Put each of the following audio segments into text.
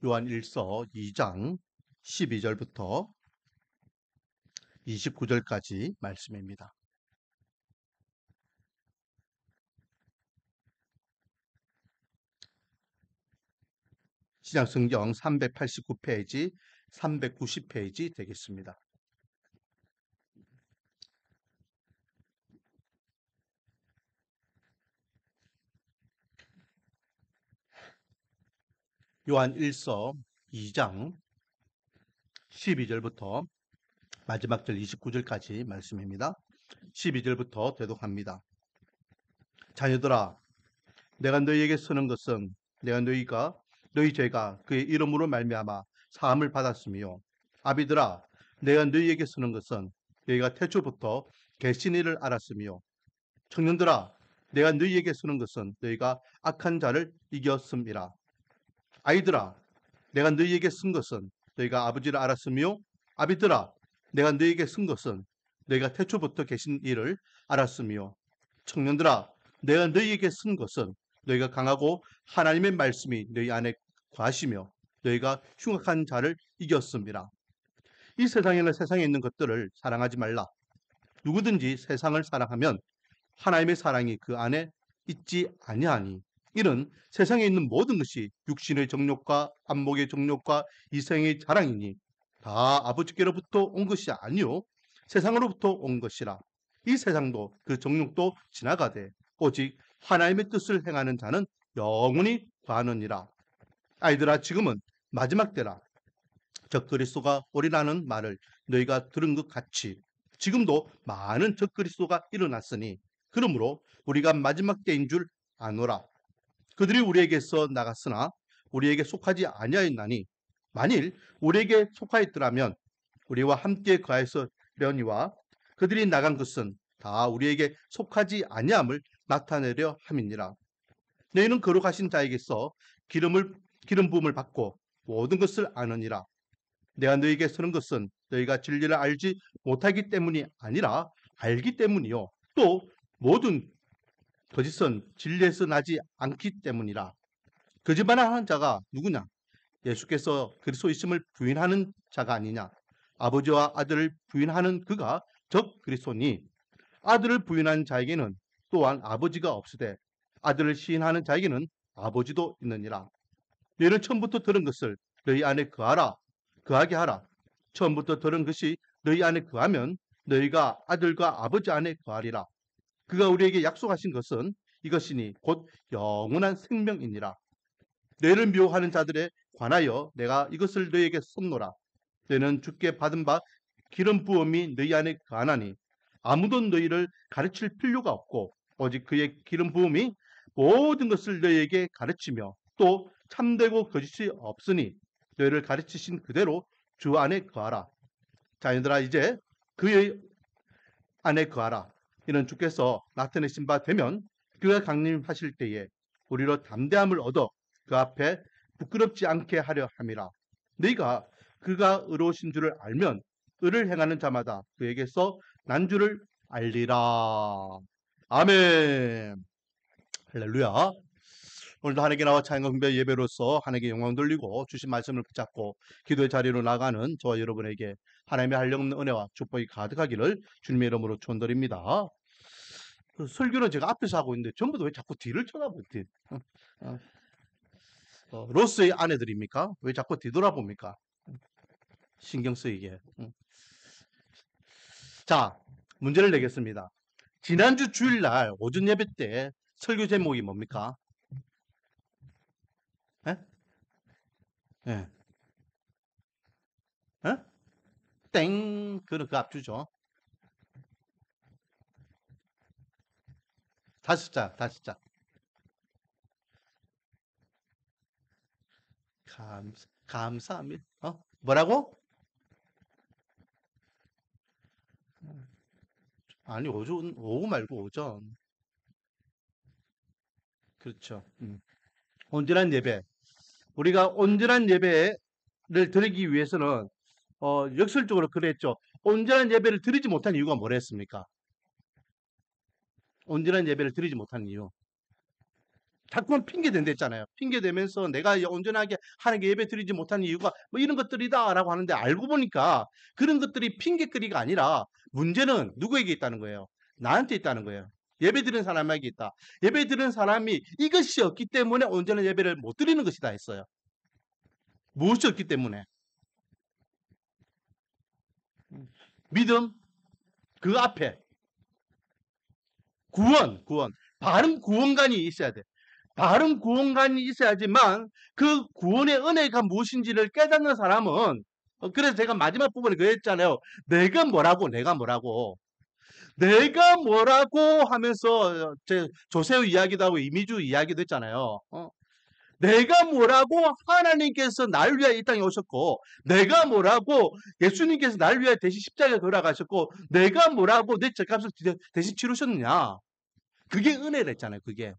요한 1서 2장 12절부터 29절까지 말씀입니다. 신약성경 389페이지, 390페이지 되겠습니다. 요한 1서 2장 12절부터 마지막 절 29절까지 말씀입니다. 12절부터 되독합니다. 자녀들아, 내가 너희에게 쓰는 것은 내가 너희 죄가 그의 이름으로 말미암아 사함을 받았으며, 아비들아, 내가 너희에게 쓰는 것은 너희가 태초부터 계신 이를 알았으며, 청년들아, 내가 너희에게 쓰는 것은 너희가 악한 자를 이겼음이라. 아이들아, 내가 너희에게 쓴 것은 너희가 아버지를 알았으며, 아비들아, 내가 너희에게 쓴 것은 너희가 태초부터 계신 이를 알았으며, 청년들아, 내가 너희에게 쓴 것은 너희가 강하고 하나님의 말씀이 너희 안에 거하시며 너희가 흉악한 자를 이겼음이라. 이 세상에 있는 것들을 사랑하지 말라. 누구든지 세상을 사랑하면 하나님의 사랑이 그 안에 있지 아니하니, 이는 세상에 있는 모든 것이 육신의 정욕과 안목의 정욕과 이생의 자랑이니 다 아버지께로부터 온 것이 아니요 세상으로부터 온 것이라. 이 세상도 그 정욕도 지나가되 오직 하나님의 뜻을 행하는 자는 영원히 거하느니라. 아이들아, 지금은 마지막 때라. 적 그리스도가 오리라는 말을 너희가 들은 것 같이 지금도 많은 적 그리스도가 일어났으니, 그러므로 우리가 마지막 때인 줄 아노라. 그들이 우리에게서 나갔으나 우리에게 속하지 아니하였나니, 만일 우리에게 속하였더라면 우리와 함께 거하였으려니와 그들이 나간 것은 다 우리에게 속하지 아니함을 나타내려 함이니라. 너희는 거룩하신 자에게서 기름 부음을 받고 모든 것을 아느니라. 내가 너희에게 쓰는 것은 너희가 진리를 알지 못하기 때문이 아니라 알기 때문이요, 또 모든 거짓은 진리에서 나지 않기 때문이라. 거짓말하는 자가 누구냐? 예수께서 그리스도이심을 부인하는 자가 아니냐? 아버지와 아들을 부인하는 그가 적 그리스도니, 아들을 부인하는 자에게는 또한 아버지가 없으되 아들을 시인하는 자에게는 아버지도 있느니라. 너희는 처음부터 들은 것을 너희 안에 거하게 하라. 처음부터 들은 것이 너희 안에 거하면 너희가 아들과 아버지 안에 거하리라. 그가 우리에게 약속하신 것은 이것이니 곧 영원한 생명이니라. 너희를 미워하는 자들에 관하여 내가 이것을 너희에게 썼노라. 너희는 주께 받은 바 기름 부음이 너희 안에 거하나니 아무도 너희를 가르칠 필요가 없고 오직 그의 기름 부음이 모든 것을 너희에게 가르치며 또 참되고 거짓이 없으니 너희를 가르치신 그대로 주 안에 거하라. 자녀들아, 이제 그의 안에 거하라. 이는 주께서 나타내신 바 되면 그가 강림하실 때에 우리로 담대함을 얻어 그 앞에 부끄럽지 않게 하려 함이라. 너희가 그가 의로우신 줄을 알면 의를 행하는 자마다 그에게서 난 줄을 알리라. 아멘. 할렐루야. 오늘도 하나님께 나와 찬양과 경배 예배로서 하나님께 영광 돌리고 주신 말씀을 붙잡고 기도의 자리로 나가는 저와 여러분에게 하나님의 한량없는 은혜와 축복이 가득하기를 주님의 이름으로 축원드립니다. 설교는 제가 앞에서 하고 있는데 전부 다 왜 자꾸 뒤를 쳐다보지? 로스의 아내들입니까? 왜 자꾸 뒤돌아봅니까? 신경 쓰이게. 자, 문제를 내겠습니다. 지난주 주일날 오전 예배 때 설교 제목이 뭡니까? 예? 예. 예? 땡. 그 앞주죠. 다섯 자, 다섯 자. 감사합니다. 뭐라고? 아니, 오후 말고 오전. 그렇죠. 온전한 예배. 우리가 온전한 예배를 드리기 위해서는, 역설적으로 그랬죠. 온전한 예배를 드리지 못한 이유가 뭐랬습니까? 온전한 예배를 드리지 못한 이유. 자꾸만 핑계 댄댔잖아요. 핑계 대면서 내가 온전하게 하나님께 예배 드리지 못하는 이유가 뭐 이런 것들이다라고 하는데, 알고 보니까 그런 것들이 핑계거리가 아니라 문제는 누구에게 있다는 거예요? 나한테 있다는 거예요. 예배 드리는 사람에게 있다. 예배 드리는 사람이 이것이 없기 때문에 온전한 예배를 못 드리는 것이다 했어요. 무엇이 없기 때문에? 믿음, 그 앞에 구원, 바른 구원관이 있어야 돼. 바른 구원관이 있어야지만 그 구원의 은혜가 무엇인지를 깨닫는 사람은, 그래서 제가 마지막 부분에 그랬잖아요. 내가 뭐라고 하면서 제 조세호 이야기도 하고 이미주 이야기도 했잖아요. 내가 뭐라고 하나님께서 날 위하여 이 땅에 오셨고, 내가 뭐라고 예수님께서 날 위하여 대신 십자가에 돌아가셨고, 내가 뭐라고 내 죄값을 대신 치르셨느냐. 그게 은혜랬잖아요. 그게.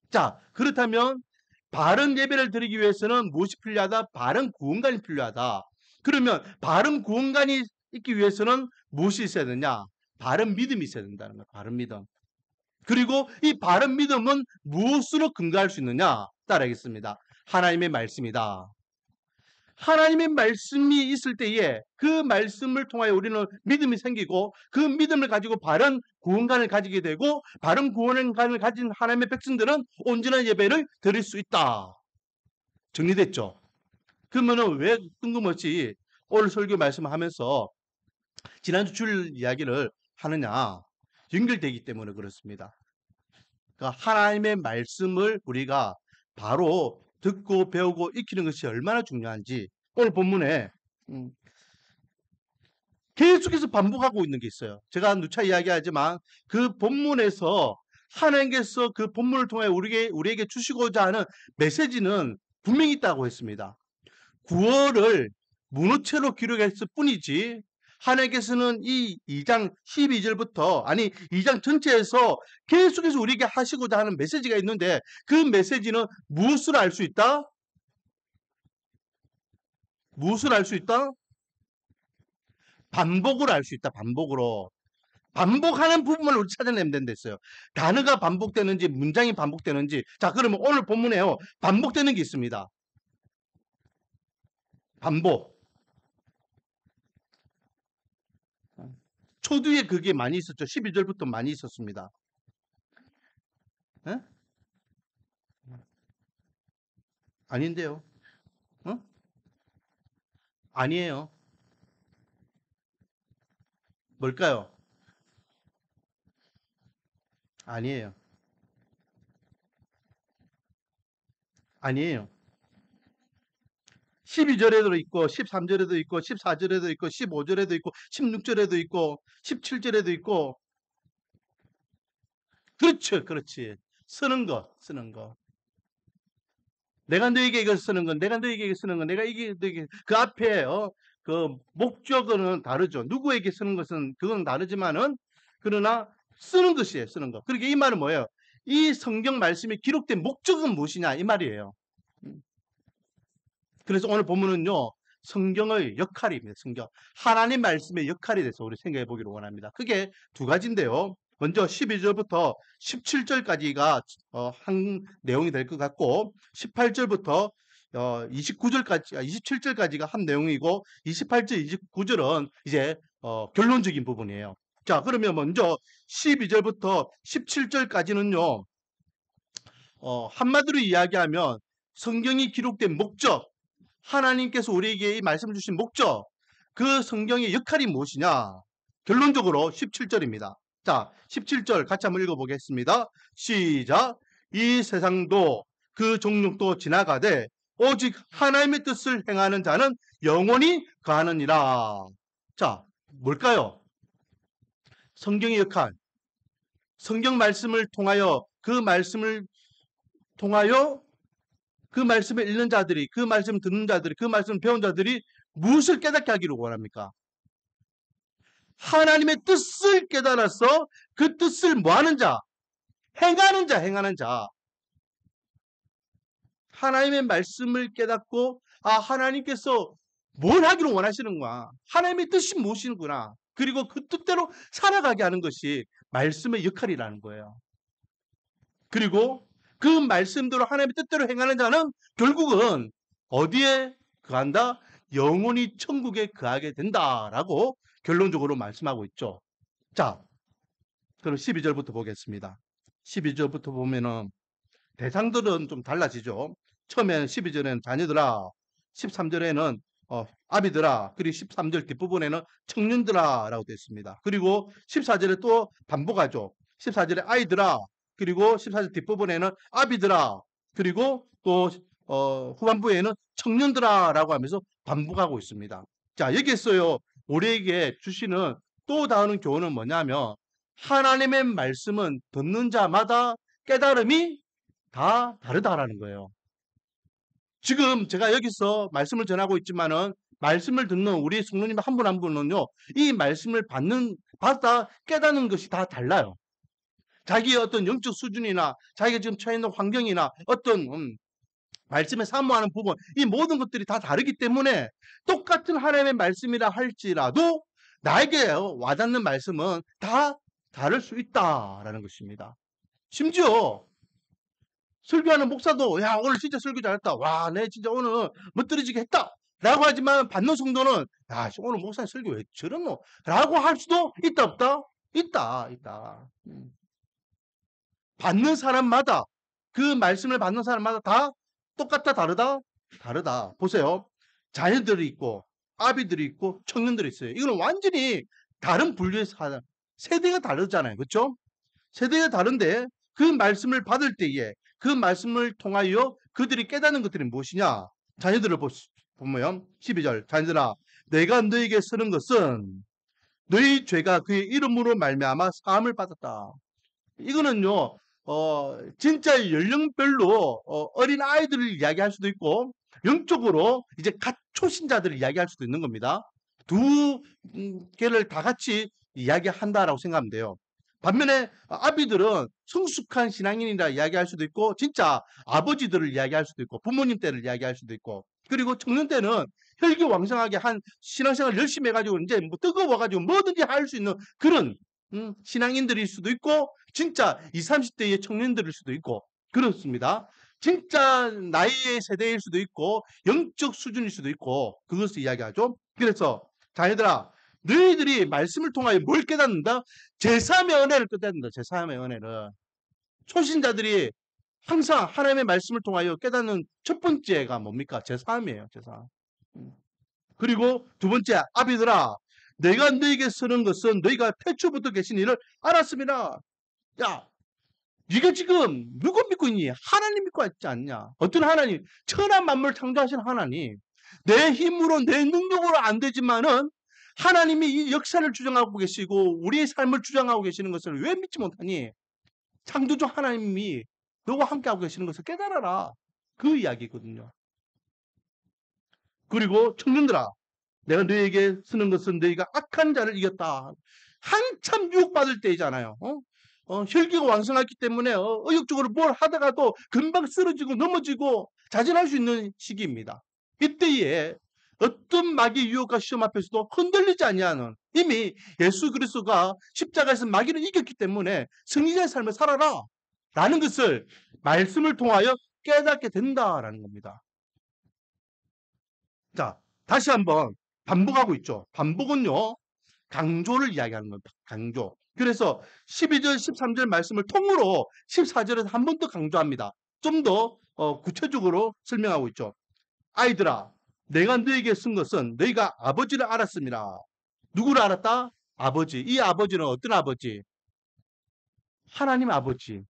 자, 그렇다면 바른 예배를 드리기 위해서는 무엇이 필요하다? 바른 구원관이 필요하다. 그러면 바른 구원관이 있기 위해서는 무엇이 있어야 되냐? 바른 믿음이 있어야 된다는 거예요. 바른 믿음. 그리고 이 바른 믿음은 무엇으로 근거할 수 있느냐? 따라하겠습니다. 하나님의 말씀이다. 하나님의 말씀이 있을 때에 그 말씀을 통하여 우리는 믿음이 생기고, 그 믿음을 가지고 바른 구원관을 가지게 되고, 바른 구원관을 가진 하나님의 백성들은 온전한 예배를 드릴 수 있다. 정리됐죠? 그러면은 왜 뜬금없이 오늘 설교 말씀을 하면서 지난주 주일 이야기를 하느냐? 연결되기 때문에 그렇습니다. 그러니까 하나님의 말씀을 우리가 바로 듣고 배우고 익히는 것이 얼마나 중요한지 오늘 본문에 계속해서 반복하고 있는 게 있어요. 제가 누차 이야기하지만 그 본문에서 하나님께서 그 본문을 통해 우리에게 주시고자 하는 메시지는 분명히 있다고 했습니다. 구월을 문어체로 기록했을 뿐이지, 하나님께서는 이 2장 12절부터, 아니 2장 전체에서 계속해서 우리에게 하시고자 하는 메시지가 있는데, 그 메시지는 무엇을 알 수 있다? 무엇을 알 수 있다? 반복으로 알 수 있다. 반복으로. 반복하는 부분을 우리 찾아내면 된다 했어요. 단어가 반복되는지 문장이 반복되는지. 자, 그러면 오늘 본문에요, 반복되는 게 있습니다. 반복. 초두에 그게 많이 있었죠. 12절부터 많이 있었습니다. 에? 아닌데요. 어? 아니에요. 뭘까요? 아니에요. 아니에요. 12절에도 있고 13절에도 있고 14절에도 있고 15절에도 있고 16절에도 있고 17절에도 있고. 그렇죠. 그렇지. 쓰는 거. 내가 너에게 이걸 쓰는 건, 내가 너에게 쓰는 건, 내가 이게 너에게, 그 앞에 그 목적어는 다르죠. 누구에게 쓰는 것은 그건 다르지만은, 그러나 쓰는 것이에요. 쓰는 거. 그러니까 이 말은 뭐예요? 이 성경 말씀이 기록된 목적은 무엇이냐 이 말이에요. 그래서 오늘 본문은요, 성경의 역할입니다. 성경. 하나님 말씀의 역할에 대해서 우리 생각해 보기를 원합니다. 그게 두 가지인데요. 먼저 12절부터 17절까지가 한 내용이 될 것 같고, 18절부터 27절까지가 한 내용이고, 28절, 29절은 이제 결론적인 부분이에요. 자, 그러면 먼저 12절부터 17절까지는요, 한마디로 이야기하면 성경이 기록된 목적, 하나님께서 우리에게 이 말씀 주신 목적, 그 성경의 역할이 무엇이냐? 결론적으로 17절입니다. 자, 17절 같이 한번 읽어보겠습니다. 시작. 이 세상도 그 종육도 지나가되 오직 하나님의 뜻을 행하는 자는 영원히 가느니라. 자, 뭘까요? 성경의 역할. 성경 말씀을 통하여 그 말씀을 읽는 자들이, 그 말씀을 듣는 자들이, 그 말씀을 배운 자들이 무엇을 깨닫게 하기를 원합니까? 하나님의 뜻을 깨달아서 그 뜻을 뭐하는 자? 행하는 자. 하나님의 말씀을 깨닫고, 하나님께서 뭘 하기를 원하시는구나. 하나님의 뜻이 무엇이구나. 그리고 그 뜻대로 살아가게 하는 것이 말씀의 역할이라는 거예요. 그리고 그 말씀대로 하나님의 뜻대로 행하는 자는 결국은 어디에 거한다? 영원히 천국에 거하게 된다라고 결론적으로 말씀하고 있죠. 자, 그럼 12절부터 보겠습니다. 12절부터 보면은 대상들은 좀 달라지죠. 처음에는 12절에는 자녀들아, 13절에는 아비들아, 그리고 13절 뒷부분에는 청년들아 라고 되어 있습니다. 그리고 14절에 또 반복하죠. 14절에 아이들아, 그리고 14절 뒷부분에는 아비들아, 그리고 또 후반부에는 청년들아 라고 하면서 반복하고 있습니다. 자, 여기에서요, 우리에게 주시는 또 다른 교훈은 뭐냐면 하나님의 말씀은 듣는 자마다 깨달음이 다 다르다라는 거예요. 지금 제가 여기서 말씀을 전하고 있지만은 말씀을 듣는 우리 성도님 한 분 한 분은요, 이 말씀을 받다 깨닫는 것이 다 달라요. 자기의 어떤 영적 수준이나 자기가 지금 처해 있는 환경이나 어떤 말씀에 사모하는 부분, 이 모든 것들이 다 다르기 때문에 똑같은 하나님의 말씀이라 할지라도 나에게 와닿는 말씀은 다 다를 수 있다라는 것입니다. 심지어 설교하는 목사도 야 오늘 진짜 설교 잘했다. 와, 내 진짜 오늘 멋들어지게 했다. 라고 하지만 받는 성도는 야 오늘 목사님 설교 왜 저러노? 라고 할 수도 있다 없다? 있다. 받는 사람마다 그 말씀을 받는 사람마다 다 똑같다 다르다? 다르다. 보세요. 자녀들이 있고 아비들이 있고 청년들이 있어요. 이거는 완전히 다른 분류의 세대가 다르잖아요. 그렇죠? 세대가 다른데 그 말씀을 받을 때에 그 말씀을 통하여 그들이 깨닫는 것들이 무엇이냐? 자녀들을 보면 12절 자녀들아 내가 너에게 쓰는 것은 너희 죄가 그의 이름으로 말미암아 사함을 받았다. 이거는요 진짜 연령별로 어린 아이들을 이야기할 수도 있고 영적으로 이제 갓 초신자들을 이야기할 수도 있는 겁니다. 두 개를 다 같이 이야기한다라고 생각하면 돼요. 반면에 아비들은 성숙한 신앙인이라 이야기할 수도 있고 진짜 아버지들을 이야기할 수도 있고 부모님 때를 이야기할 수도 있고 그리고 청년 때는 혈기왕성하게 한 신앙생활 열심히 해가지고 이제 뭐 뜨거워가지고 뭐든지 할 수 있는 그런 신앙인들일 수도 있고 진짜 20, 30대의 청년들일 수도 있고 그렇습니다. 진짜 나이의 세대일 수도 있고 영적 수준일 수도 있고 그것을 이야기하죠. 그래서 자녀들아 너희들이 말씀을 통하여 뭘 깨닫는다? 제3의 은혜를 깨닫는다. 제3의 은혜를. 초신자들이 항상 하나님의 말씀을 통하여 깨닫는 첫 번째가 뭡니까? 제3이에요. 제3. 그리고 두 번째 아비들아 내가 너에게 쓰는 것은 너희가 태초부터 계신 일을 알았습니다. 야 네가 지금 누구 믿고 있니? 하나님 믿고 있지 않냐? 어떤 하나님? 천한 만물 창조하신 하나님. 내 힘으로 내 능력으로 안 되지만은 하나님이 이 역사를 주장하고 계시고 우리의 삶을 주장하고 계시는 것을 왜 믿지 못하니? 창조주 하나님이 너와 함께하고 계시는 것을 깨달아라. 그 이야기거든요. 그리고 청년들아 내가 너에게 쓰는 것은 너희가 악한 자를 이겼다. 한참 유혹받을 때이잖아요. 혈기가 왕성했기 때문에 의욕적으로 뭘 하다가도 금방 쓰러지고 넘어지고 자진할 수 있는 시기입니다. 이때에 어떤 마귀의 유혹과 시험 앞에서도 흔들리지 아니하는 이미 예수 그리스도가 십자가에서 마귀를 이겼기 때문에 승리자의 삶을 살아라 라는 것을 말씀을 통하여 깨닫게 된다라는 겁니다. 자, 다시 한번 반복하고 있죠. 반복은요. 강조를 이야기하는 겁니다. 강조. 그래서 12절, 13절 말씀을 통으로 14절에서 한 번 더 강조합니다. 좀 더 구체적으로 설명하고 있죠. 아이들아, 내가 너에게 쓴 것은 너희가 아버지를 알았습니다. 누구를 알았다? 아버지. 이 아버지는 어떤 아버지? 하나님 아버지.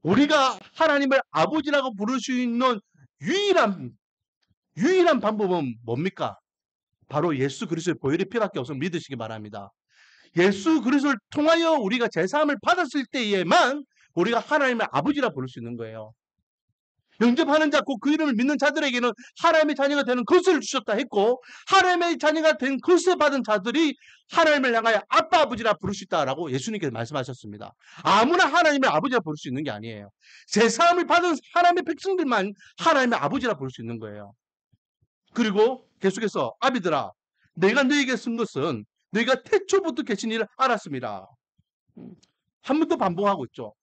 우리가 하나님을 아버지라고 부를 수 있는 유일한 방법은 뭡니까? 바로 예수 그리스도의 보혈의 피밖에 없음을 믿으시기 바랍니다. 예수 그리스도를 통하여 우리가 제사함을 받았을 때에만 우리가 하나님의 아버지라 부를 수 있는 거예요. 영접하는 자, 곧 그 이름을 믿는 자들에게는 하나님의 자녀가 되는 것을 주셨다 했고 하나님의 자녀가 된 것을 받은 자들이 하나님을 향하여 아빠 아버지라 부를 수 있다라고 예수님께서 말씀하셨습니다. 아무나 하나님의 아버지라 부를 수 있는 게 아니에요. 제사함을 받은 하나님의 백성들만 하나님의 아버지라 부를 수 있는 거예요. 그리고 계속해서 아비들아 내가 너에게 쓴 것은 너희가 태초부터 계신 일을 알았습니다. 한 번 더 반복하고 있죠.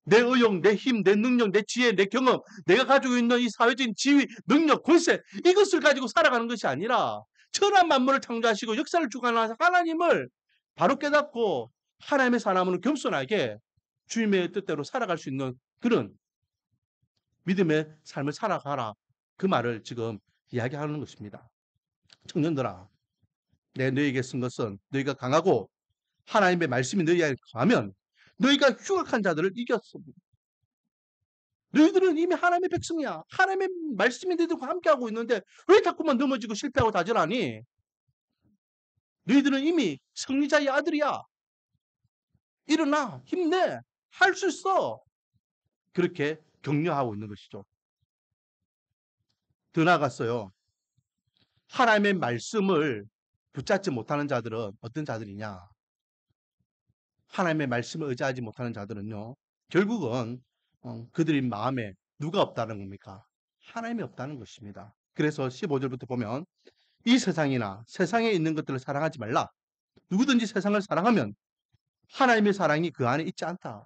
내 의욕, 내 힘, 내 능력, 내 지혜, 내 경험, 내가 가지고 있는 이 사회적인 지위, 능력, 권세 이것을 가지고 살아가는 것이 아니라 천한 만물을 창조하시고 역사를 주관하는 하나님을 바로 깨닫고 하나님의 사람은 겸손하게 주님의 뜻대로 살아갈 수 있는 그런 믿음의 삶을 살아가라. 그 말을 지금 이야기하는 것입니다. 청년들아, 내가 너에게 쓴 것은 너희가 강하고 하나님의 말씀이 너희에게 강하면 너희가 흉악한 자들을 이겼어. 너희들은 이미 하나님의 백성이야. 하나님의 말씀이 너희들과 함께하고 있는데 왜 자꾸만 넘어지고 실패하고 다질하니? 너희들은 이미 승리자의 아들이야. 일어나, 힘내, 할 수 있어. 그렇게 격려하고 있는 것이죠. 더 나아갔어요. 하나님의 말씀을 붙잡지 못하는 자들은 어떤 자들이냐? 하나님의 말씀을 의지하지 못하는 자들은요, 결국은 그들의 마음에 누가 없다는 겁니까? 하나님이 없다는 것입니다. 그래서 15절부터 보면 이 세상이나 세상에 있는 것들을 사랑하지 말라. 누구든지 세상을 사랑하면 하나님의 사랑이 그 안에 있지 않다.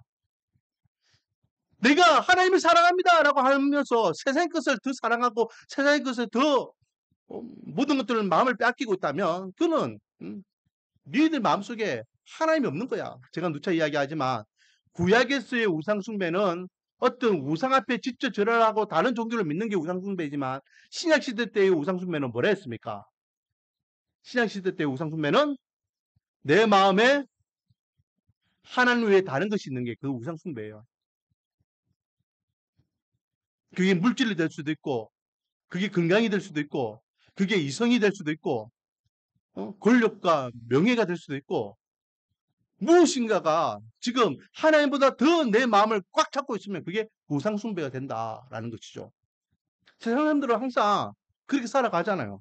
내가 하나님을 사랑합니다 라고 하면서 세상의 것을 더 사랑하고 세상의 것을 더 모든 것들을 마음을 빼앗기고 있다면 그는 너희들 마음속에 하나님이 없는 거야. 제가 누차 이야기하지만 구약에서의 우상숭배는 어떤 우상 앞에 직접 절하고 다른 종교를 믿는 게 우상숭배이지만 신약시대 때의 우상숭배는 뭐라 했습니까? 신약시대 때의 우상숭배는 내 마음에 하나님 외에 다른 것이 있는 게 그 우상숭배예요. 그게 물질이 될 수도 있고 그게 건강이 될 수도 있고 그게 이성이 될 수도 있고 권력과 명예가 될 수도 있고 무엇인가가 지금 하나님보다 더 내 마음을 꽉 잡고 있으면 그게 우상숭배가 된다라는 것이죠. 세상 사람들은 항상 그렇게 살아가잖아요.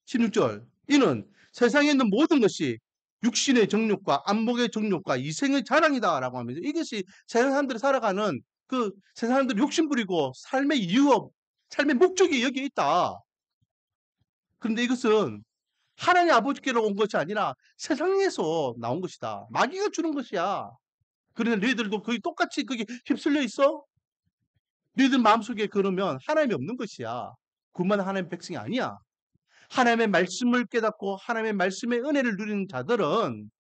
16절 이는 세상에 있는 모든 것이 육신의 정욕과 안목의 정욕과 이생의 자랑이다라고 하면서 이것이 세상 사람들이 살아가는 그 세상 사람들이 욕심 부리고 삶의 이유가 삶의 목적이 여기에 있다. 그런데 이것은 하나님 아버지께로 온 것이 아니라 세상에서 나온 것이다. 마귀가 주는 것이야. 그런데 너희들도 거의 똑같이 거기 휩쓸려 있어? 너희들 마음속에 그러면 하나님이 없는 것이야. 그만 하나님의 백성이 아니야. 하나님의 말씀을 깨닫고 하나님의 말씀의 은혜를 누리는 자들은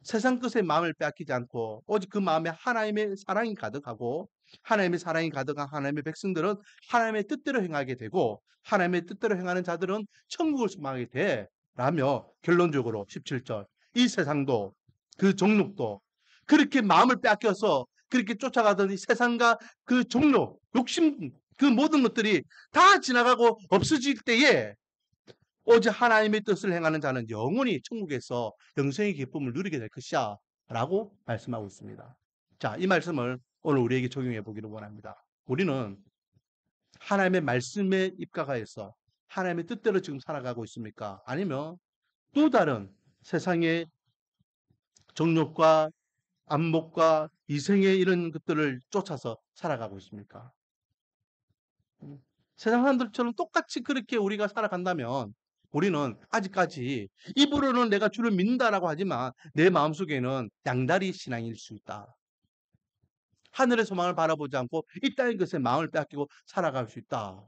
세상 것에 마음을 빼앗기지 않고 오직 그 마음에 하나님의 사랑이 가득하고 하나님의 사랑이 가득한 하나님의 백성들은 하나님의 뜻대로 행하게 되고 하나님의 뜻대로 행하는 자들은 천국을 소망하게 돼 라며 결론적으로 17절 이 세상도 그 정욕도 그렇게 마음을 빼앗겨서 그렇게 쫓아가던 이 세상과 그 정욕, 욕심 그 모든 것들이 다 지나가고 없어질 때에 오직 하나님의 뜻을 행하는 자는 영원히 천국에서 영생의 기쁨을 누리게 될 것이야 라고 말씀하고 있습니다. 자, 이 말씀을 오늘 우리에게 적용해 보기를 원합니다. 우리는 하나님의 말씀에 입각하여서 하나님의 뜻대로 지금 살아가고 있습니까? 아니면 또 다른 세상의 정욕과 안목과 이생의 이런 것들을 쫓아서 살아가고 있습니까? 세상 사람들처럼 똑같이 그렇게 우리가 살아간다면 우리는 아직까지 입으로는 내가 주를 믿는다라고 하지만 내 마음속에는 양다리 신앙일 수 있다. 하늘의 소망을 바라보지 않고 이 땅의 것에 마음을 빼앗기고 살아갈 수 있다.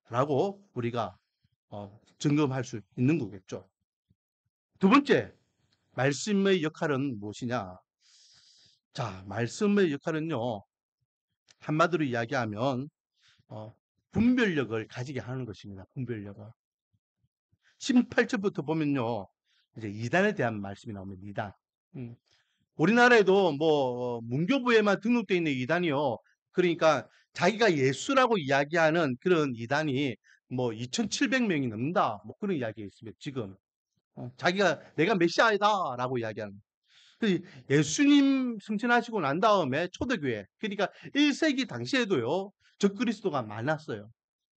라고 우리가 점검할 수 있는 거겠죠. 두 번째, 말씀의 역할은 무엇이냐? 자, 말씀의 역할은요. 한마디로 이야기하면 분별력을 가지게 하는 것입니다. 분별력을. 18절부터 보면요. 이제 이단에 대한 말씀이 나옵니다. 이단. 우리나라에도 뭐 문교부에만 등록되어 있는 이단이요. 그러니까 자기가 예수라고 이야기하는 그런 이단이 뭐 2,700명이 넘는다. 뭐 그런 이야기가 있습니다. 지금. 자기가 내가 메시아이다라고 이야기하는. 예수님 승천하시고 난 다음에 초대교회, 그러니까 1세기 당시에도요, 적그리스도가 많았어요.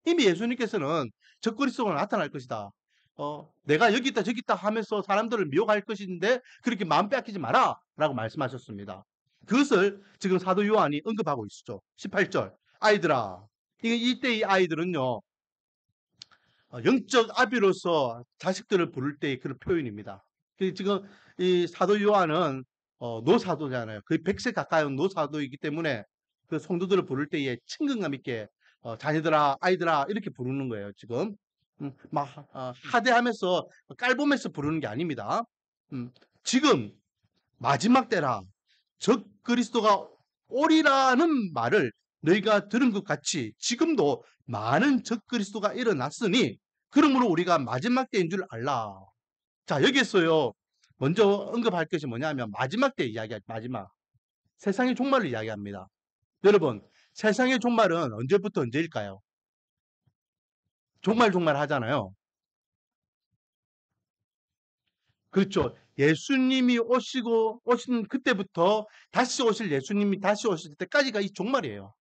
이미 예수님께서는 적그리스도가 나타날 것이다. 내가 여기 있다 저기 있다 하면서 사람들을 미혹할 것인데 그렇게 마음 빼앗기지 마라 라고 말씀하셨습니다. 그것을 지금 사도 요한이 언급하고 있죠. 18절 아이들아, 이때 이 아이들은요 영적 아비로서 자식들을 부를 때의 그런 표현입니다. 지금 이 사도 요한은 노사도잖아요. 거의 100세 가까운 노사도이기 때문에 그 성도들을 부를 때에 친근감 있게 자녀들아, 아이들아 이렇게 부르는 거예요. 지금 막 하대하면서 깔보면서 부르는 게 아닙니다. 지금 마지막 때라 적 그리스도가 오리라는 말을 너희가 들은 것 같이 지금도 많은 적 그리스도가 일어났으니 그러므로 우리가 마지막 때인 줄 알라. 자, 여기에서요. 먼저 언급할 것이 뭐냐면 마지막 때 이야기할 마지막. 세상의 종말을 이야기합니다. 여러분, 세상의 종말은 언제부터 언제일까요? 종말 하잖아요. 그렇죠. 예수님이 오신 그때부터 다시 오실 예수님이 다시 오실 때까지가 이 종말이에요.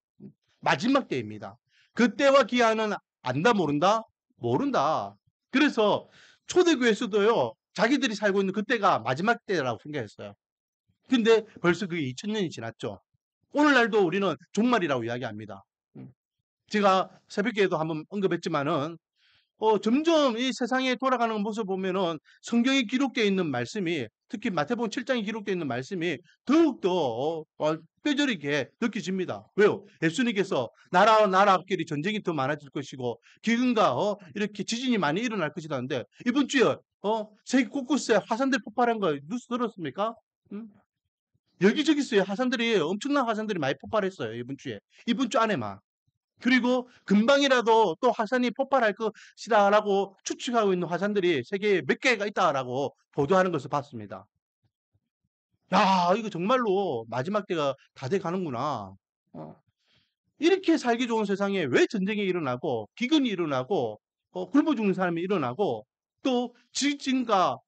마지막 때입니다. 그때와 기한은 안다, 모른다? 모른다. 그래서 초대교회에서도요, 자기들이 살고 있는 그때가 마지막 때라고 생각했어요. 근데 벌써 그게 2000년이 지났죠. 오늘날도 우리는 종말이라고 이야기합니다. 제가 새벽기에도 한번 언급했지만은 점점 이 세상에 돌아가는 모습 보면은 성경에 기록되어 있는 말씀이 특히 마태복음 7장에 기록되어 있는 말씀이 더욱더 뼈저리게 느껴집니다. 왜요? 예수님께서 나라 앞길이 전쟁이 더 많아질 것이고 기근과 이렇게 지진이 많이 일어날 것이라는데 이번 주에 세계 곳곳에 화산들 폭발한 거 뉴스 들었습니까? 여기저기서요 화산들이 엄청난 화산들이 많이 폭발했어요. 이번 주 안에만. 그리고 금방이라도 또 화산이 폭발할 것이다라고 추측하고 있는 화산들이 세계에 몇 개가 있다라고 보도하는 것을 봤습니다. 야, 이거 정말로 마지막 때가 다 돼 가는구나. 어, 이렇게 살기 좋은 세상에 왜 전쟁이 일어나고 기근이 일어나고 굶어 죽는 사람이 일어나고 또 지진과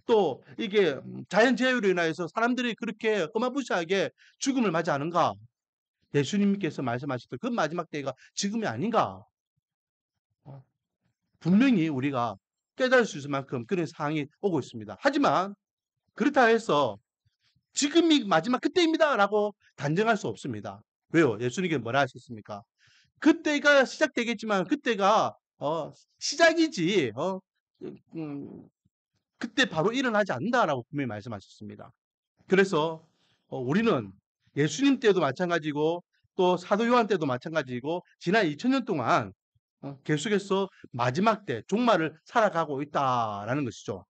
또 이게 자연재해로 인하여서 사람들이 그렇게 어마무시하게 죽음을 맞이하는가? 예수님께서 말씀하셨던 그 마지막 때가 지금이 아닌가? 어, 분명히 우리가 깨달을 수 있을 만큼 그런 상황이 오고 있습니다. 하지만 그렇다 해서 지금이 마지막 그때입니다라고 단정할 수 없습니다. 왜요? 예수님께서 뭐라 하셨습니까? 그때가 시작되겠지만 그때가 시작이지 음, 그때 바로 일어나지 않는다라고 분명히 말씀하셨습니다. 그래서 우리는 예수님 때도 마찬가지고 또 사도 요한 때도 마찬가지고 지난 2000년 동안 계속해서 마지막 때 종말을 살아가고 있다라는 것이죠.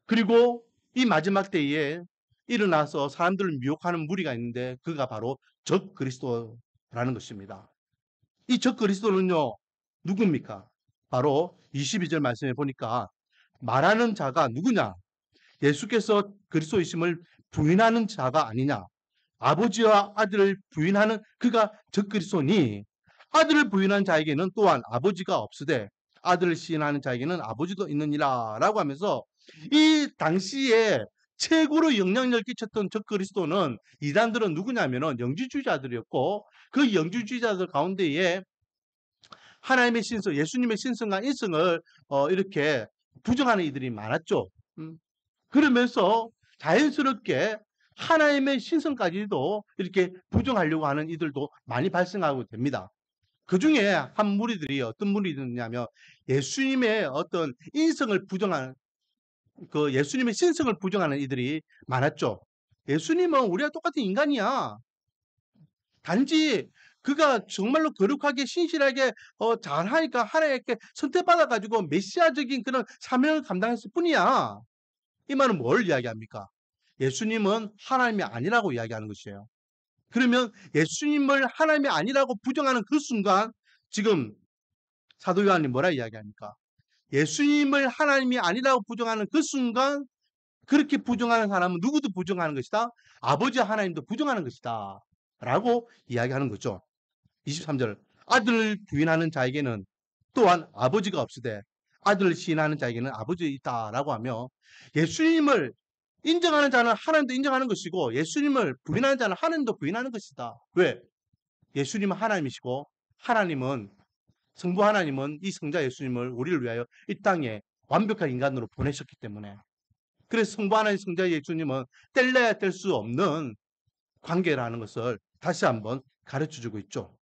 그리고 이 마지막 때에 일어나서 사람들을 미혹하는 무리가 있는데 그가 바로 적 그리스도라는 것입니다. 이 적 그리스도는요 누굽니까? 바로 22절 말씀에 보니까 말하는 자가 누구냐? 예수께서 그리스도이심을 부인하는 자가 아니냐? 아버지와 아들을 부인하는 그가 적그리스도니 아들을 부인하는 자에게는 또한 아버지가 없으되 아들을 시인하는 자에게는 아버지도 있느니라 라고 하면서 이 당시에 최고로 영향력을 끼쳤던 적그리스도는 이단들은 누구냐면은 영주주의자들이었고 그 영주주의자들 가운데에 하나님의 신성, 예수님의 신성과 인성을 이렇게 부정하는 이들이 많았죠. 그러면서 자연스럽게 하나님의 신성까지도 이렇게 부정하려고 하는 이들도 많이 발생하고 됩니다. 그 중에 한 무리들이 어떤 무리들이냐면 예수님의 어떤 인성을 부정하는 그 예수님의 신성을 부정하는 이들이 많았죠. 예수님은 우리와 똑같은 인간이야. 단지 그가 정말로 거룩하게 신실하게 잘하니까 하나님께 선택받아 가지고 메시아적인 그런 사명을 감당했을 뿐이야. 이 말은 뭘 이야기합니까? 예수님은 하나님이 아니라고 이야기하는 것이에요. 그러면 예수님을 하나님이 아니라고 부정하는 그 순간 지금 사도 요한이 뭐라 이야기합니까? 예수님을 하나님이 아니라고 부정하는 그 순간 그렇게 부정하는 사람은 누구도 부정하는 것이다. 아버지 하나님도 부정하는 것이다. 라고 이야기하는 거죠. 23절 아들을 부인하는 자에게는 또한 아버지가 없으되 아들을 시인하는 자에게는 아버지 있다라고 하며 예수님을 인정하는 자는 하나님도 인정하는 것이고 예수님을 부인하는 자는 하나님도 부인하는 것이다. 왜? 예수님은 하나님이시고 하나님은 성부 하나님은 이 성자 예수님을 우리를 위하여 이 땅에 완벽한 인간으로 보내셨기 때문에 그래서 성부 하나님 성자 예수님은 뗄래야 뗄 수 없는 관계라는 것을 다시 한번 가르쳐 주고 있죠.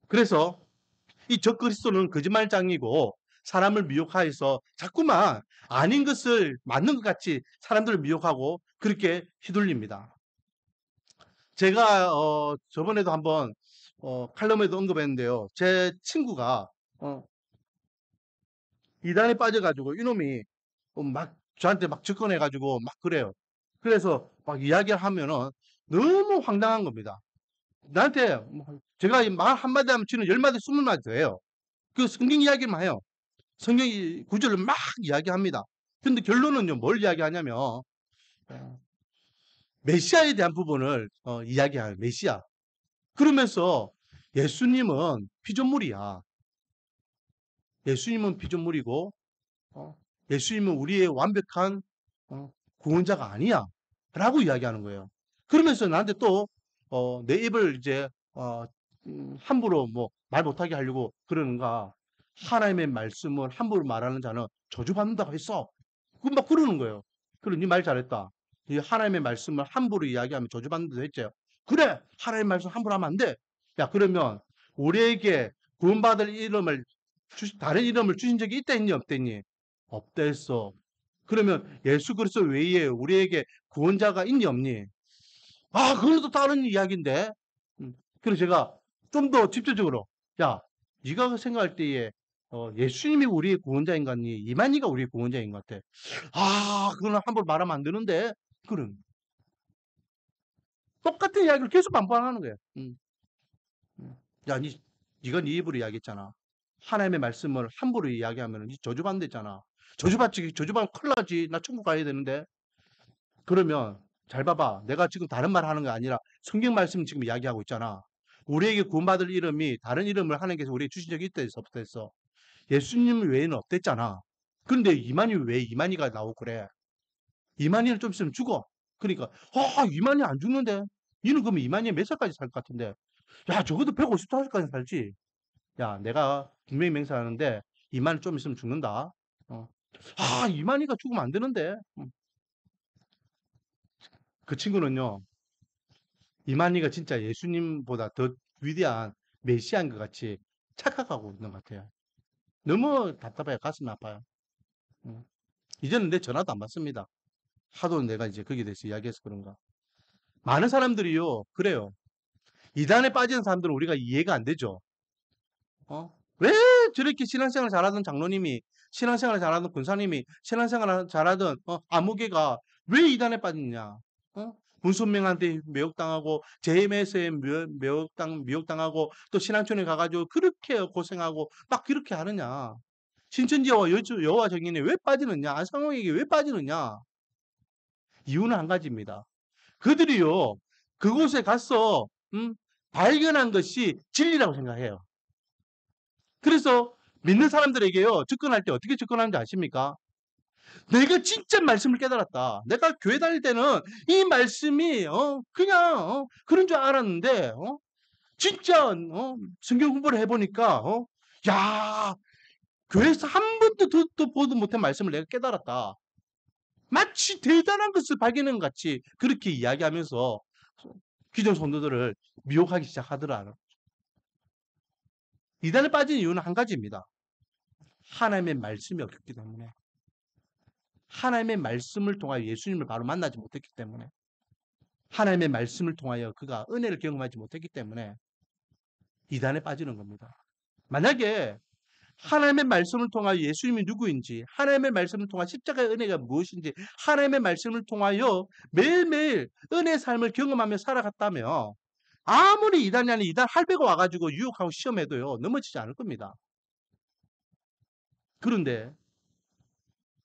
그래서 이 적그리스도는 거짓말장이고 사람을 미혹하여서 자꾸만 아닌 것을 맞는 것 같이 사람들을 미혹하고 그렇게 휘둘립니다. 제가 저번에도 한번 칼럼에도 언급했는데요. 제 친구가 이단에 빠져가지고 이놈이 막 저한테 막 접근해가지고 막 그래요. 그래서 막 이야기를 하면은 너무 황당한 겁니다. 나한테 제가 말 한마디 하면 지는 10마디, 20마디 더 해요. 그 성경 이야기만 해요. 성경 구절을 막 이야기합니다. 근데 결론은요, 뭘 이야기하냐면, 메시아에 대한 부분을 이야기해요. 메시아. 그러면서 예수님은 피조물이야. 예수님은 피조물이고, 예수님은 우리의 완벽한 구원자가 아니야. 라고 이야기하는 거예요. 그러면서 나한테 또, 내 입을 이제, 함부로 뭐 말 못하게 하려고 그러는가. 하나님의 말씀을 함부로 말하는 자는 저주받는다고 했어. 막 그러는 거예요. 그래, 네 말 잘했다. 이 하나님의 말씀을 함부로 이야기하면 저주받는다고 했죠. 그래, 하나님의 말씀 함부로 하면 안 돼. 야, 그러면 우리에게 구원받을 이름을, 다른 이름을 주신 적이 있다했니, 없댔니? 없댔어. 그러면 예수 그리스도 외에 우리에게 구원자가 있니, 없니? 아, 그건 또 다른 이야기인데. 그래서 제가 좀 더 집중적으로, 야, 네가 생각할 때에 예수님이 우리의 구원자인 것 같니? 이만희가 우리의 구원자인 것 같아. 아, 그거는 함부로 말하면 안 되는데. 그럼 똑같은 이야기를 계속 반복하는 거예요. 야, 네가 네 입으로 이야기했잖아. 하나님의 말씀을 함부로 이야기하면 저주받는댔잖아. 저주받으면 큰일 나지. 나 천국 가야 되는데. 그러면 잘 봐봐. 내가 지금 다른 말 하는 거 아니라 성경 말씀 지금 이야기하고 있잖아. 우리에게 구원받을 이름이 다른 이름을 하나님께서 우리에게 주신 적이 있다 했어, 없다 했어. 예수님 외에는 없댔잖아. 그런데 이만희 왜 이만희가 나오고 그래? 이만희는 좀 있으면 죽어. 그러니까 이만희 안 죽는데? 니는 그러면 이만희 몇 살까지 살 것 같은데? 야, 적어도 150살까지 살지. 야, 내가 분명히 맹세하는데 이만희 좀 있으면 죽는다. 이만희가 죽으면 안 되는데. 그 친구는요. 이만희가 진짜 예수님보다 더 위대한 메시아인 것 같이 착각하고 있는 것 같아요. 너무 답답해요. 가슴이 아파요. 음. 이제는 내 전화도 안 받습니다. 하도 내가 이제 거기에 대해서 이야기해서 그런가. 많은 사람들이요, 그래요. 이단에 빠지는 사람들은 우리가 이해가 안 되죠. 왜 저렇게 신앙생활 잘하던 장로님이, 신앙생활 잘하던 군사님이, 신앙생활 잘하던 아무개가 왜 이단에 빠졌냐? 문선명한테 매혹당하고 JMS에 미혹당하고 또 신앙촌에 가가지고 그렇게 고생하고 막 그렇게 하느냐? 신천지와 여호와 증인에 왜 빠지느냐? 안상홍에게 왜 빠지느냐? 이유는 한 가지입니다. 그들이요, 그곳에 가서 발견한 것이 진리라고 생각해요. 그래서 믿는 사람들에게요, 접근할 때 어떻게 접근하는지 아십니까? 내가 진짜 말씀을 깨달았다. 내가 교회 다닐 때는 이 말씀이 그냥 그런 줄 알았는데 진짜 성경 공부를 해보니까 야, 교회에서 한 번도 듣도 보도 못한 말씀을 내가 깨달았다. 마치 대단한 것을 발견한 것 같이 그렇게 이야기하면서 기존 성도들을 미혹하기 시작하더라. 이단에 빠진 이유는 한 가지입니다. 하나님의 말씀이 없기 때문에. 하나님의 말씀을 통하여 예수님을 바로 만나지 못했기 때문에. 하나님의 말씀을 통하여 그가 은혜를 경험하지 못했기 때문에 이단에 빠지는 겁니다. 만약에 하나님의 말씀을 통하여 예수님이 누구인지, 하나님의 말씀을 통하여 십자가의 은혜가 무엇인지, 하나님의 말씀을 통하여 매일매일 은혜의 삶을 경험하며 살아갔다면 아무리 이단이 아닌 이단 할배가 와가지고 유혹하고 시험해도요, 넘어지지 않을 겁니다. 그런데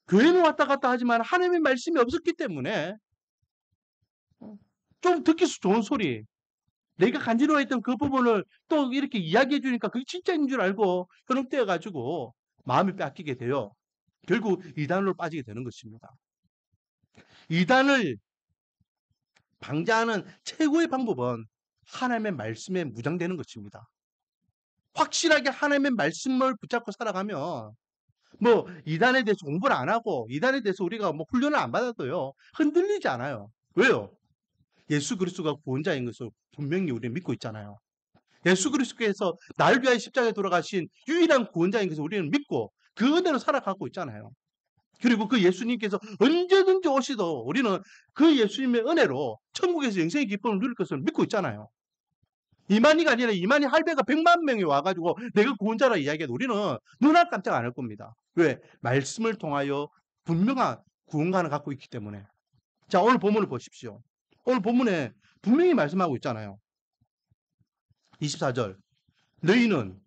교회는 왔다 갔다 하지만 하나님의 말씀이 없었기 때문에 좀 듣기 좋은 소리, 내가 간지러워했던 그 부분을 또 이렇게 이야기해 주니까 그게 진짜인 줄 알고 현혹되어 가지고 마음이 뺏기게 돼요. 결국 이단으로 빠지게 되는 것입니다. 이단을 방지하는 최고의 방법은 하나님의 말씀에 무장되는 것입니다. 확실하게 하나님의 말씀을 붙잡고 살아가면 뭐 이단에 대해서 공부를 안 하고 이단에 대해서 우리가 뭐 훈련을 안 받아도요, 흔들리지 않아요. 왜요? 예수 그리스도가 구원자인 것을 분명히 우리는 믿고 있잖아요. 예수 그리스도께서 나를 위하여 십자가에 돌아가신 유일한 구원자인 것을 우리는 믿고 그 은혜로 살아가고 있잖아요. 그리고 그 예수님께서 언제든지 오시도 우리는 그 예수님의 은혜로 천국에서 영생의 기쁨을 누릴 것을 믿고 있잖아요. 이만희가 아니라 이만희 할배가 100만 명이 와가지고 내가 구원자라 이야기해도 우리는 눈알 깜짝 안 할 겁니다. 왜? 말씀을 통하여 분명한 구원관을 갖고 있기 때문에. 자, 오늘 본문을 보십시오. 오늘 본문에 분명히 말씀하고 있잖아요. 24절. 너희는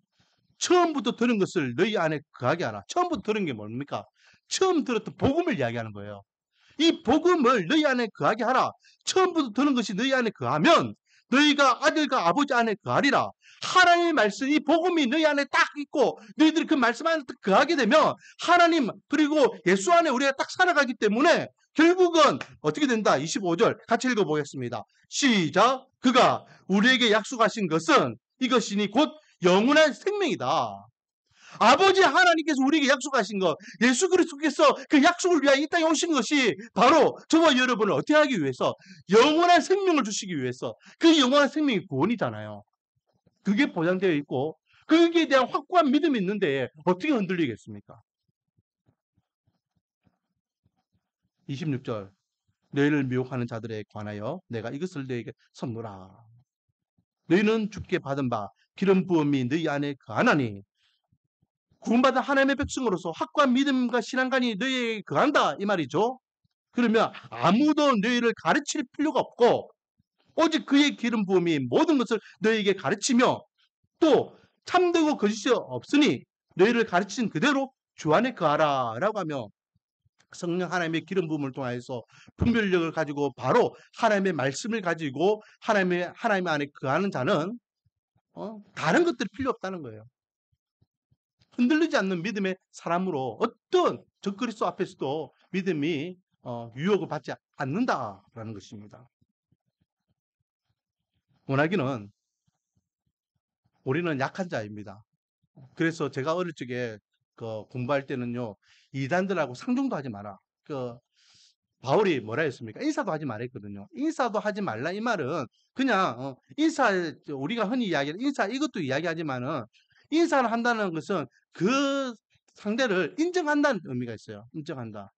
처음부터 들은 것을 너희 안에 거하게 하라. 처음부터 들은 게 뭡니까? 처음 들었던 복음을 이야기하는 거예요. 이 복음을 너희 안에 거하게 하라. 처음부터 들은 것이 너희 안에 거하면 너희가 아들과 아버지 안에 거하리라. 하나님의 말씀, 이 복음이 너희 안에 딱 있고 너희들이 그 말씀 안에 딱 거하게 되면 하나님 그리고 예수 안에 우리가 딱 살아가기 때문에 결국은 어떻게 된다? 25절 같이 읽어보겠습니다. 시작. 그가 우리에게 약속하신 것은 이것이니 곧 영원한 생명이다. 아버지 하나님께서 우리에게 약속하신 것, 예수 그리스도께서 그 약속을 위하여 이 땅에 오신 것이 바로 저와 여러분을 어떻게 하기 위해서 영원한 생명을 주시기 위해서 그 영원한 생명이 구원이잖아요. 그게 보장되어 있고 거기에 대한 확고한 믿음이 있는데 어떻게 흔들리겠습니까? 26절 너희를 미혹하는 자들에 관하여 내가 이것을 너희에게 선노라. 너희는 주께 받은 바 기름 부음이 너희 안에 거하나니 구원받은 하나님의 백성으로서 확고한 믿음과 신앙관이 너희에게 거한다 이 말이죠. 그러면 아무도 너희를 가르칠 필요가 없고 오직 그의 기름 부음이 모든 것을 너희에게 가르치며 또 참되고 거짓이 없으니 너희를 가르친 그대로 주 안에 거하라 라고 하며 성령 하나님의 기름 부음을 통해서 분별력을 가지고 바로 하나님의 말씀을 가지고 하나님 안에 거하는 자는 다른 것들이 필요 없다는 거예요. 흔들리지 않는 믿음의 사람으로 어떤 적그리스도 앞에서도 믿음이 유혹을 받지 않는다라는 것입니다. 원하기는 우리는 약한 자입니다. 그래서 제가 어릴 적에 공부할 때는요, 이단들하고 상종도 하지 마라. 바울이 뭐라 했습니까? 인사도 하지 말라 했거든요. 인사도 하지 말라 이 말은 그냥 우리가 흔히 이야기하는 인사 이것도 이야기하지만은 인사를 한다는 것은 그 상대를 인정한다는 의미가 있어요. 인정한다.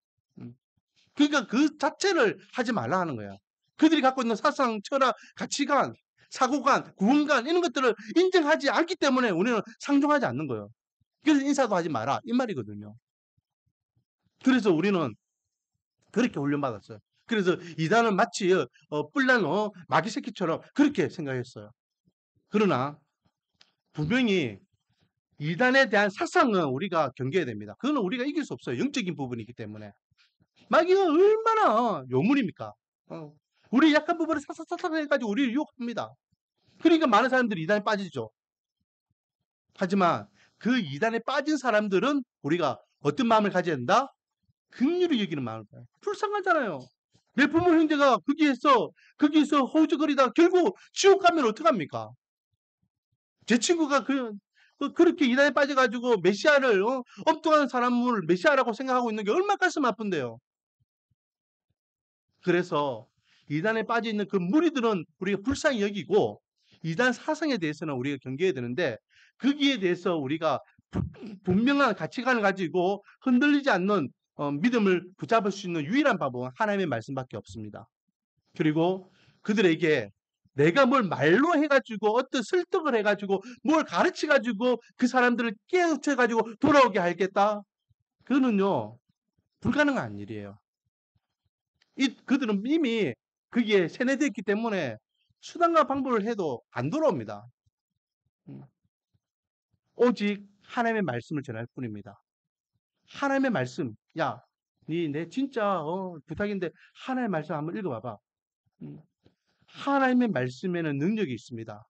그러니까 그 자체를 하지 말라 하는 거야. 그들이 갖고 있는 사상, 철학, 가치관, 사고관, 구원관 이런 것들을 인정하지 않기 때문에 우리는 상종하지 않는 거예요. 그래서 인사도 하지 마라 이 말이거든요. 그래서 우리는 그렇게 훈련받았어요. 그래서 이단은 마치 뿔난 마귀 새끼처럼 그렇게 생각했어요. 그러나 분명히 이단에 대한 사상은 우리가 경계해야 됩니다. 그거는 우리가 이길 수 없어요. 영적인 부분이기 때문에. 마귀가 얼마나 요물입니까? 우리 약한 부분을 사사사사 해가지고 우리를 유혹합니다. 그러니까 많은 사람들이 이단에 빠지죠. 하지만 그 이단에 빠진 사람들은 우리가 어떤 마음을 가져야 된다? 긍휼히 여기는 마음을 가져야 돼요. 불쌍하잖아요. 내 부모 형제가 거기에서 허우적거리다 결국 지옥 가면 어떡합니까? 제 친구가 그렇게 이단에 빠져가지고 메시아를 엉뚱한 사람을 메시아라고 생각하고 있는 게 얼마나 가슴 아픈데요. 그래서 이단에 빠져 있는 그 무리들은 우리가 불쌍히 여기고 이단 사상에 대해서는 우리가 경계해야 되는데 거기에 대해서 우리가 분명한 가치관을 가지고 흔들리지 않는 믿음을 붙잡을 수 있는 유일한 방법은 하나님의 말씀밖에 없습니다. 그리고 그들에게 내가 뭘 말로 해가지고 어떤 설득을 해가지고 뭘 가르쳐가지고 그 사람들을 깨우쳐가지고 돌아오게 하겠다? 그거는요 불가능한 일이에요. 그들은 이미 거기에 세뇌됐기 때문에 수단과 방법을 해도 안 돌아옵니다. 오직 하나님의 말씀을 전할 뿐입니다. 하나님의 말씀, 야, 내 진짜 부탁인데 하나님의 말씀 한번 읽어봐봐. 하나님의 말씀에는 능력이 있습니다.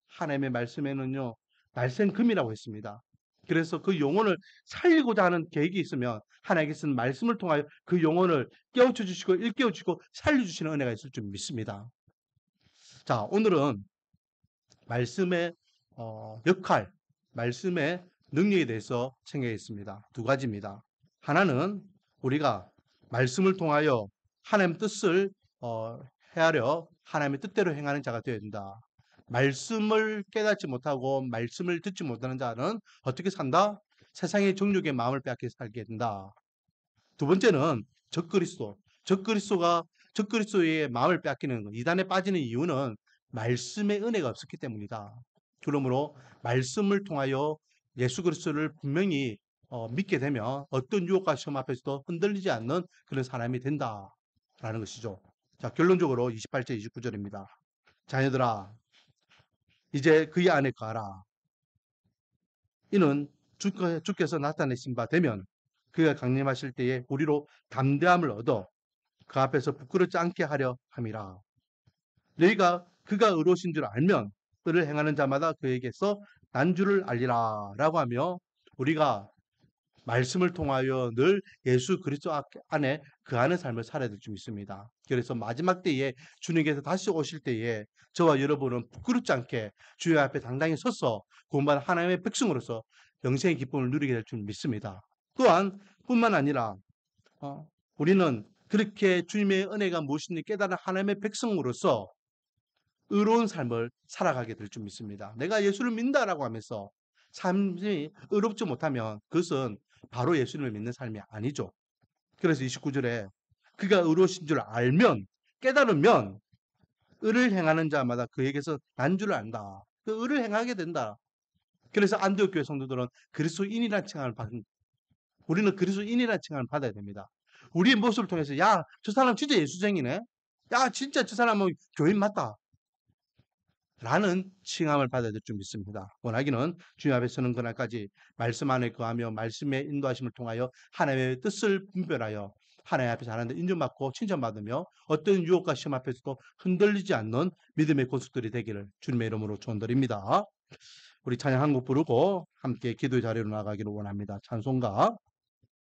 하나님의 말씀에는요, 말씀금이라고 했습니다. 그래서 그 영혼을 살리고자 하는 계획이 있으면 하나님께서는 말씀을 통하여 그 영혼을 깨우쳐 주시고 일깨워 주시고 살려주시는 은혜가 있을 줄 믿습니다. 자, 오늘은 말씀의 역할, 말씀의 능력에 대해서 생각했습니다. 두 가지입니다. 하나는 우리가 말씀을 통하여 하나님 뜻을 헤아려 하나님의 뜻대로 행하는 자가 되어야 된다. 말씀을 깨닫지 못하고 말씀을 듣지 못하는 자는 어떻게 산다? 세상의 정욕의 마음을 빼앗겨 살게 된다. 두 번째는 적그리스도. 적그리스도의 마음을 빼앗기는 것. 이단에 빠지는 이유는 말씀의 은혜가 없었기 때문이다. 그러므로 말씀을 통하여 예수 그리스도를 분명히 믿게 되면 어떤 유혹과 시험 앞에서도 흔들리지 않는 그런 사람이 된다라는 것이죠. 자, 결론적으로 28절, 29절입니다. 자녀들아, 이제 그의 안에 거하라. 이는 주께서 나타내신 바 되면 그가 강림하실 때에 우리로 담대함을 얻어 그 앞에서 부끄럽지 않게 하려 함이라. 너희가 그가 의로우신 줄 알면 그를 행하는 자마다 그에게서 난 줄을 알리라 라고 하며 우리가 말씀을 통하여 늘 예수 그리스도 안에 거하는 삶을 살아야 될 줄 믿습니다. 그래서 마지막 때에 주님께서 다시 오실 때에 저와 여러분은 부끄럽지 않게 주의 앞에 당당히 서서 구원받은 하나님의 백성으로서 영생의 기쁨을 누리게 될 줄 믿습니다. 또한 뿐만 아니라 우리는 그렇게 주님의 은혜가 무엇인지 깨달은 하나님의 백성으로서 의로운 삶을 살아가게 될 줄 믿습니다. 내가 예수를 믿는다라고 하면서 삶이 의롭지 못하면 그것은 바로 예수님을 믿는 삶이 아니죠. 그래서 29절에 그가 의로우신 줄 알면 깨달으면 의를 행하는 자마다 그에게서 난 줄을 안다. 그 의를 행하게 된다. 그래서 안디옥 교회 성도들은 그리스도인이라는 칭함을 받은 우리는 그리스도인이라는 칭함을 받아야 됩니다. 우리의 모습을 통해서 야, 저 사람 진짜 예수쟁이네. 야, 진짜 저 사람은 교인 맞다. 라는 칭함을 받아야 될 줄 믿습니다. 원하기는 주님 앞에 서는 그날까지 말씀 안에 거하며 말씀의 인도하심을 통하여 하나님의 뜻을 분별하여 하나님 앞에서 하나님의 인정받고 칭찬받으며 어떤 유혹과 시험 앞에서도 흔들리지 않는 믿음의 고속들이 되기를 주님의 이름으로 축원드립니다. 우리 찬양 한 곡 부르고 함께 기도의 자리로 나가기를 원합니다. 찬송가